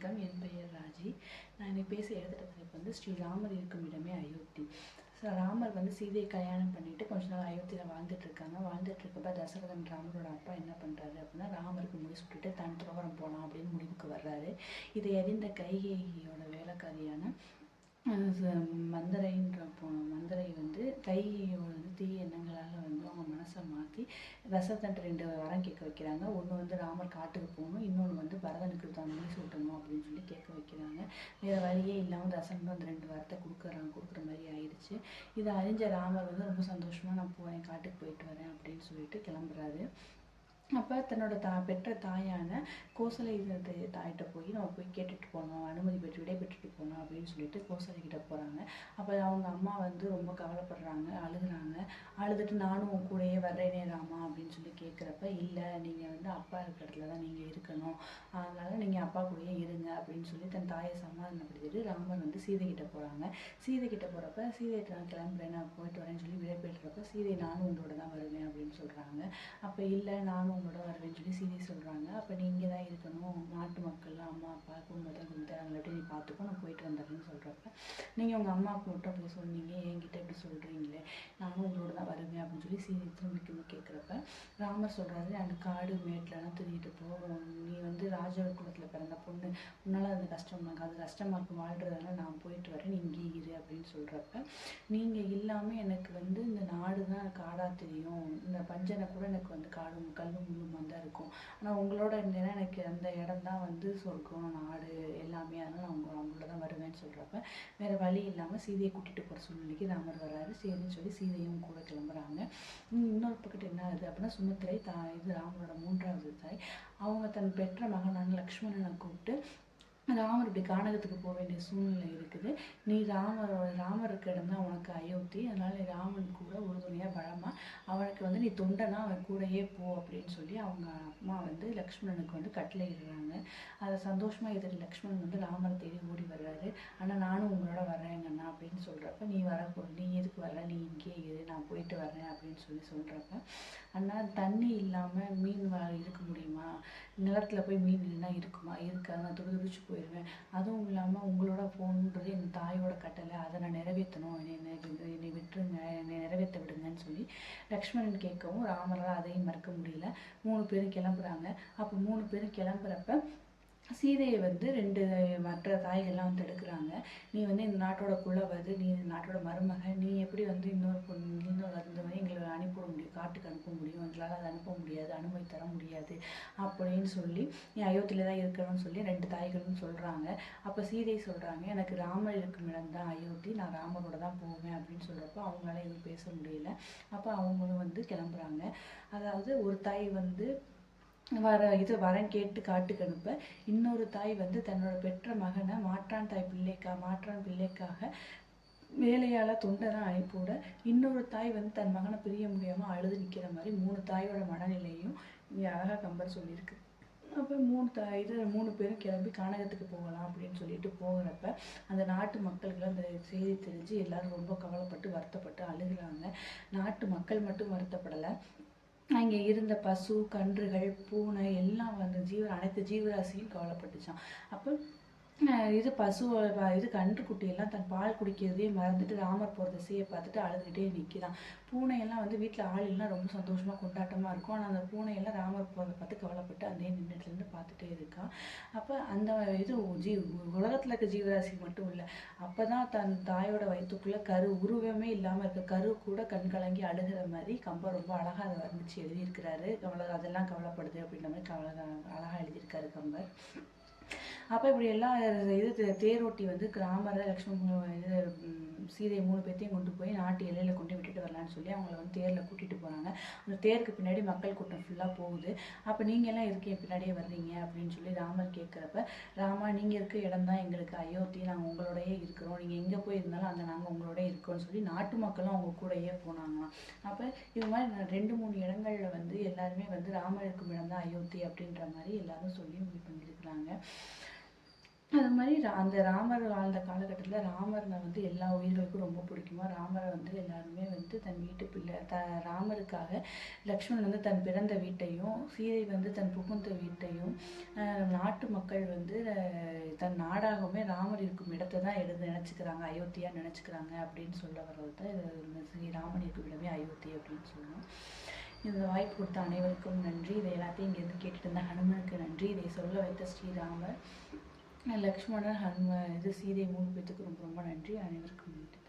வணக்கம். என் பெயர் ராஜி. நான் இன்னைக்கு பேச எடுத்துகிட்ட தலைப்பு வந்து ஸ்ரீராமர் இருக்கும் இடமே அயோத்தி. ராமர் வந்து சீதையை கல்யாணம் பண்ணிட்டு கொஞ்ச நாள் அயோத்தியில் வாழ்ந்துட்டு இருக்காங்க. வாழ்ந்துட்டு இருக்கப்ப தசரதன் ராமரோட அப்பா என்ன பண்ணுறாரு அப்படின்னா, ராமருக்கு முடி சுட்டுட்டு தன் துறவரம் போகலாம் அப்படின்னு முடிவுக்கு வர்றாரு. இதை அறிந்த கைகேயியோட வேலைக்காரியான மந்தரை வந்து கையோட தீய எண்ணங்களால் வந்து அவங்க மனசை மாற்றி தசரதன்ட்ட 2 வரம் கேட்க வைக்கிறாங்க. ஒன்று வந்து ராமர் காட்டுக்கு போகணும், இன்னொன்று வந்து பரதனுக்கு தான் முடி சூட்டணும் அப்படின்னு சொல்லி கேட்க வைக்கிறாங்க. வேறு வழியே இல்லாமல் தசரதன் அந்த 2 வரத்தை கொடுக்குற மாதிரி ஆயிடுச்சு. இதை அறிஞ்ச ராமர் வந்து ரொம்ப சந்தோஷமாக நான் போகிறேன், காட்டுக்கு போயிட்டு வரேன் அப்படின்னு சொல்லிட்டு கிளம்புறாரு. அப்போ தன்னோட பெற்ற தாயான கோசலை தாயிட்ட போய் நம்ம போய் கேட்டுட்டு போனோம், அனுமதி பெற்று விடை பெற்றுட்டு போனோம் அப்படின்னு சொல்லிட்டு கோசலைக்கிட்ட போகிறாங்க. அப்போ அவங்க அம்மா வந்து ரொம்ப கவலைப்படுறாங்க, அழுகுறாங்க. அழுதுட்டு நானும் உன் கூடயே வர்றேனே ராமா அப்படின்னு சொல்லி கேட்குறப்ப, இல்லை நீங்கள் வந்து அப்பா இருக்கிற இடத்துல தான் நீங்கள் இருக்கணும், அதனால நீங்கள் அப்பா கூடயே இருங்க அப்படின்னு சொல்லி தன் தாயை சமாதானப்படுத்திட்டு ராமர் வந்து சீதைக்கிட்ட போகிறாங்க. சீதைக்கிட்ட போகிறப்ப சீதைகிட்ட நான் கிளம்புறேன், நான் போயிட்டு வரேன்னு சொல்லி விடை பெற்றுறப்ப சீதை நானும் உங்களோட தான் வருவேன் அப்படின்னு சொல்கிறாங்க. அப்போ இல்லை நானும் உங்களோட வருவேன்னு சொல்லி சீதை சொல்கிறாங்க. அப்போ நீங்கள் தான் இருக்கணும், நாட்டு மக்கள்லாம் அம்மா அப்பா குடும்பத்தை அவங்கள்ட்ட நீ பார்த்துக்கோ, நான் போயிட்டு வந்துடுறேன்னு சொல்கிறப்ப, நீங்கள் உங்கள் அம்மாவுக்கு மட்டும் அப்படி சொன்னீங்க, என்கிட்ட இப்படி சொல்கிறீங்களே, நானும் உங்களோட தான் வருவேன் அப்படின்னு சொல்லி சீதை திரும்பிக்கும் கேட்குறப்ப ராமர் சொல்கிறாரு, அந்த காடு மேட்லலாம் திரிகிட்டு போகும், நீ வந்து ராஜ குலத்தில் பிறந்த பொண்ணு, உன்னால் அது கஷ்டமாக அது கஷ்டமாக இருக்கும் வாழ்கிறதால நான் போயிட்டு வரேன், நீ இங்கே இரு அப்படின்னு சொல்கிறப்ப, நீங்கள் இல்லாமல் எனக்கு வந்து இந்த நாடு தான் காடாக தெரியும், இந்த பஞ்சனை கூட எனக்கு வந்து காடும் கல்லும் முள்ளுமா தான் இருக்கும், ஆனால் உங்களோட இருந்தேன்னா எனக்கு அந்த இடம் தான் வந்து சொர்க்கம் நாடு எல்லாமே, அதனால் நான் அவங்களோட தான் வருவேன்னு சொல்கிறப்ப வேறு வழி இல்லாமல் சீதையை கூட்டிகிட்டு போகிற சூழ்நிலைக்கு ராமர் வர்றாரு. சரின்னு சொல்லி சீதையும் கூட கிளம்புறாங்க. இன்னொரு பக்கத்து என்ன ஆகுது அப்படின்னா, சுமித்திரை இது ராமரோட 3வது தாய், அவங்க தன் பெற்ற மகனான லக்ஷ்மணனை கூப்பிட்டு, ராமர் இப்படி கானகத்துக்கு போக வேண்டிய சூழ்நிலை இருக்குது, நீ ராமர் இருக்க இடம் தான் உனக்கு அயோத்தி, அதனால நீ ராமன் கூட உறுதுணையாக பலமாக அவனுக்கு வந்து நீ தொண்டனா அவன் கூடயே போ அப்படின்னு சொல்லி அவங்க அம்மா வந்து லக்ஷ்மணனுக்கு வந்து கட்டளையிடுறாங்க. அதை சந்தோஷமாக எதிர்த்து லக்ஷ்மணன் வந்து ராமரை தேடி ஓடி வர்றாரு. ஆனால் நானும் உங்களோட வர்றேங்கண்ணா அப்படின்னு சொல்கிறப்ப, நீ எதுக்கு வர்ற, நீ இங்கே இரு, நான் போயிட்டு வர்றேன் அப்படின்னு சொல்கிறப்ப, அண்ணா தண்ணி இல்லாமல் மீன் இருக்க முடியுமா, நிலத்தில் போய் மீன் இல்லைன்னா இருக்குமா, இருக்காது, நான் துடிச்சு போயிடுவேன், அதுவும் இல்லாமல் உங்களோட போகணுன்றது என் தாயோட கட்டளை, அதை நான் நிறைவேற்றணும், என்னை விட்டுருங்க, என்னை நிறைவேற்ற விடுங்கன்னு சொல்லி லக்ஷ்மணன் கேட்கவும் ராமரால் அதையும் மறக்க முடியல. 3 பேரும் கிளம்புறாங்க. அப்போ 3 பேரும் கிளம்புறப்ப சீதையை வந்து 2 மற்ற தாய்கள்லாம் வந்து எடுக்கிறாங்க. நீ வந்து இந்த நாட்டோட குலவது, நீ இந்த நாட்டோட மருமக, நீ எப்படி வந்து இன்னொரு வந்து எங்களை அனுப்பிவிட முடியும், காட்டுக்கு அனுப்ப முடியும், எங்களால் அதை அனுப்ப முடியாது, அனுமதி தர முடியாது அப்படின்னு சொல்லி நீ அயோத்தியில தான் இருக்கணும்னு சொல்லி 2 தாய்களும் சொல்கிறாங்க. அப்போ சீதை சொல்கிறாங்க, எனக்கு ராமர் இருக்கும் இடம் தான் அயோத்தி, நான் ராமரோட தான் போவேன் அப்படின்னு சொல்கிறப்போ அவங்களால எதுவும் பேச முடியல. அப்போ அவங்களும் வந்து கிளம்புறாங்க. அதாவது ஒரு தாய் வந்து வரன் கேட்டு காட்டுக்கு அனுப்ப, இன்னொரு தாய் வந்து தன்னோட பெற்ற மகனை மாற்றான் பிள்ளைக்காக வேலையால் தொண்டனா அனுப்பிவிட, இன்னொரு தாய் வந்து தன் மகனை பிரிய முடியாமல் அழுது நிற்கிற மாதிரி 3 தாயோட மனநிலையும் இங்கே அழகாக கம்பர் சொல்லியிருக்கு. அப்போ 3 பேரும் கிளம்பி கானகத்துக்கு போகலாம் அப்படின்னு சொல்லிட்டு போகிறப்ப, அந்த நாட்டு மக்களுக்கெல்லாம் அந்த செய்தி தெரிஞ்சு எல்லாரும் ரொம்ப கவலைப்பட்டு வருத்தப்பட்டு அழுகிறாங்க. நாட்டு மக்கள் மட்டும் வருத்தப்படலை, அங்கே இருந்த பசு கன்றுகள் பூனை எல்லாம் வந்து அனைத்து ஜீவராசியும் கவலைப்பட்டுச்சான். அப்போ இது கன்றுக்குட்டியெல்லாம் தன் பால் குடிக்கிறதே மறந்துட்டு ராமர் போகிற திசையை பார்த்துட்டு அழுதுகிட்டே நிற்கிதான். பூனையெல்லாம் வந்து வீட்டில் ஆள் இல்லைனா ரொம்ப சந்தோஷமாக கொண்டாட்டமாக இருக்கும், ஆனால் அந்த பூனையெல்லாம் ராமர் போகிறத பார்த்து கவலைப்பட்டு அதே நின்றுலேருந்து பார்த்துட்டே இருக்கான். அப்போ அந்த உலகத்தில் இருக்க ஜீவராசி மட்டும் இல்லை, அப்போ தான் தன் தாயோட வயிற்றுக்குள்ளே உருவமே இல்லாமல் இருக்க கரு கூட கண் கலங்கி அழுகிற மாதிரி கம்பர் ரொம்ப அழகாக அதை வர்ணித்து எழுதியிருக்கிறாரு. அதெல்லாம் கவலைப்படுது அப்படின்ற மாதிரி அழகாக எழுதியிருக்காரு கம்பர். அப்போ இப்படி எல்லாம் தேரோட்டி வந்து ராமரை லக்ஷ்மணன் சீதை 3 பேர்த்தையும் கொண்டு போய் நாட்டு எல்லையில் கொண்டு விட்டுட்டு வரலான்னு சொல்லி அவங்கள வந்து தேரில் கூட்டிகிட்டு போகிறாங்க. அந்த தேருக்கு பின்னாடி மக்கள் கூட்டம் ஃபுல்லாக போகுது. அப்போ நீங்கள் எல்லாம் எதுக்கு என் பின்னாடியே வர்றீங்க அப்படின்னு சொல்லி ராமர் கேட்குறப்ப, ராமா நீங்கள் இருக்க இடம் தான் எங்களுக்கு அயோத்தி, நாங்கள் உங்களோடையே இருக்கிறோம், நீங்கள் எங்கே போய் இருந்தாலும் அங்கே நாங்கள் உங்களோட இருக்கோம்னு சொல்லி நாட்டு மக்களும் அவங்க கூடயே போனாங்களாம். அப்போ இது மாதிரி 2-3 இடங்களில் வந்து எல்லாருமே வந்து ராமர் இருக்கும் இடம் தான் அயோத்தி அப்படின்ற மாதிரி எல்லாரும் சொல்லி முடிவு பண்ணியிருக்கிறாங்க. அது மாதிரி அந்த ராமர் வாழ்ந்த காலகட்டத்தில் ராமரை வந்து எல்லா உயிர்களுக்கும் ரொம்ப பிடிக்குமா. ராமரை வந்து எல்லாருமே வந்து தன் வீட்டு பிள்ளை ராமருக்காக லக்ஷ்மணன் வந்து தன் பிறந்த வீட்டையும், சீதை வந்து தன் புகுந்த வீட்டையும், நாட்டு மக்கள் வந்து தன் நாடாகவுமே ராமர் இருக்கும் இடத்தை தான் எடுத்து நினச்சிக்கிறாங்க, அயோத்தியா நினச்சிக்கிறாங்க அப்படின்னு சொல்ல வர்றது தான் இது. ஸ்ரீராமன் இருக்கும் இடமே அயோத்தி அப்படின்னு சொல்லணும். இந்த வாய்ப்பு கொடுத்த அனைவருக்கும் நன்றி. இதை எல்லாத்தையும் இங்கேருந்து கேட்டுட்டு இருந்த ஹனுமனுக்கு நன்றி. இதை சொல்ல வைத்த ஸ்ரீராமர், லக்ஷ்மணர், சீதை 3 பேத்துக்கு ரொம்ப ரொம்ப நன்றி. அனைவருக்கும் நன்றி.